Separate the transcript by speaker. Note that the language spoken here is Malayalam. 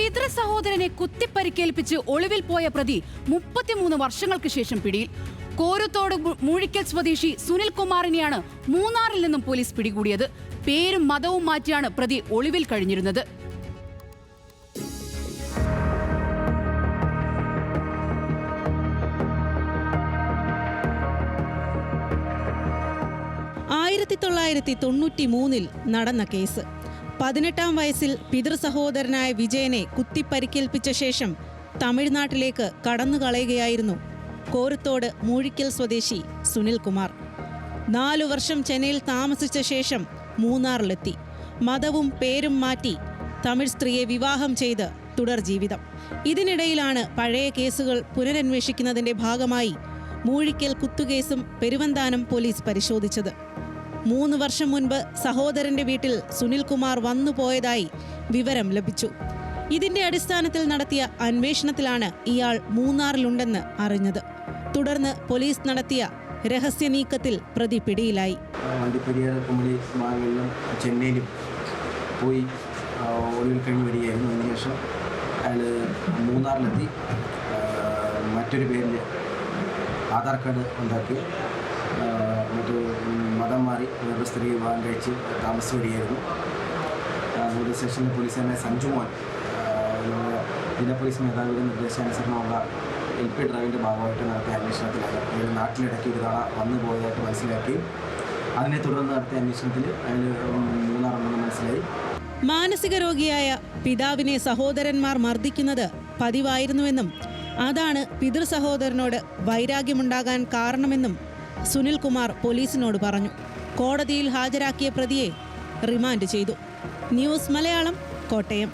Speaker 1: പിതൃ സഹോദരനെ കുത്തിപ്പരിക്കേൽപ്പിച്ച് ഒളിവിൽ പോയ പ്രതി 33 വർഷങ്ങൾക്ക് ശേഷം പിടിയിൽ. കോരുത്തോട് മൂഴിക്കൽ സ്വദേശി സുനിൽ കുമാറിനെയാണ് മൂന്നാറിൽ നിന്നും പോലീസ് പിടികൂടിയത്. പേരും മതവും മാറ്റിയാണ് പ്രതി ഒളിവിൽ കഴിഞ്ഞിരുന്നത്.
Speaker 2: നടന്ന കേസ്. 18-ാം വയസ്സിൽ പിതൃ സഹോദരനായ വിജയനെ കുത്തിപ്പരിക്കേൽപ്പിച്ച ശേഷം തമിഴ്നാട്ടിലേക്ക് കടന്നുകളയുകയായിരുന്നു കോരുത്തോട് മൂഴിക്കൽ സ്വദേശി സുനിൽ കുമാർ. 4 വർഷം ചെന്നൈയിൽ താമസിച്ച ശേഷം മൂന്നാറിലെത്തി. മതവും പേരും മാറ്റി തമിഴ് സ്ത്രീയെ വിവാഹം ചെയ്ത് തുടർ ജീവിതം. ഇതിനിടയിലാണ് പഴയ കേസുകൾ പുനരന്വേഷിക്കുന്നതിന്റെ ഭാഗമായി മൂഴിക്കൽ കുത്തുകേസും പെരുവന്താനം പോലീസ് പരിശോധിച്ചത്. 3 വർഷം മുൻപ് സഹോദരന്റെ വീട്ടിൽ സുനിൽകുമാർ വന്നുപോയതായി വിവരം ലഭിച്ചു. ഇതിന്റെ അടിസ്ഥാനത്തിൽ നടത്തിയ അന്വേഷണത്തിലാണ് ഇയാൾ മൂന്നാറിലുണ്ടെന്ന് അറിഞ്ഞത്. തുടർന്ന് പോലീസ് നടത്തിയ രഹസ്യ നീക്കത്തിൽ പ്രതി പിടിയിലായി.
Speaker 3: ചെന്നൈയിലും പോയി ഒളിവിൽ കഴിഞ്ഞ് വരികയായിരുന്നു. അതിനുശേഷം അയാൾ മൂന്നാറിലെത്തി മറ്റൊരു പേരിൽ ആധാർ കാർഡ് ഉണ്ടാക്കി മറ്റു മതം മാറി വേറൊരു സ്ത്രീ വിവാഹം കഴിച്ച് താമസിച്ച് വരികയായിരുന്നു. നമ്മുടെ സ്റ്റേഷനിലെ പോലീസുകാരനെ സഞ്ജുമോൻ ജില്ലാ പോലീസ് മേധാവിയുടെ നിർദ്ദേശാനുസരണമുള്ള LP ഡ്രൈവിൻ്റെ ഭാഗമായിട്ട് നടത്തിയ അന്വേഷണത്തിലാണ് അയാൾ നാട്ടിലിടയ്ക്ക് ഒരു തവണ വന്നു പോയതായിട്ട് മനസ്സിലാക്കി. അതിനെ തുടർന്ന് നടത്തിയ അന്വേഷണത്തിൽ അയാൾ മൂന്നാറുണ്ടെന്ന് മനസ്സിലായി.
Speaker 2: മാനസിക രോഗിയായ പിതാവിനെ സഹോദരന്മാർ മർദ്ദിക്കുന്നത് പതിവായിരുന്നുവെന്നും അതാണ് പിതൃ സഹോദരനോട് വൈരാഗ്യമുണ്ടാകാൻ കാരണമെന്നും സുനിൽ കുമാർ പോലീസിനോട് പറഞ്ഞു. കോടതിയിൽ ഹാജരാക്കിയ പ്രതിയെ റിമാൻഡ് ചെയ്തു. ന്യൂസ് മലയാളം, കോട്ടയം.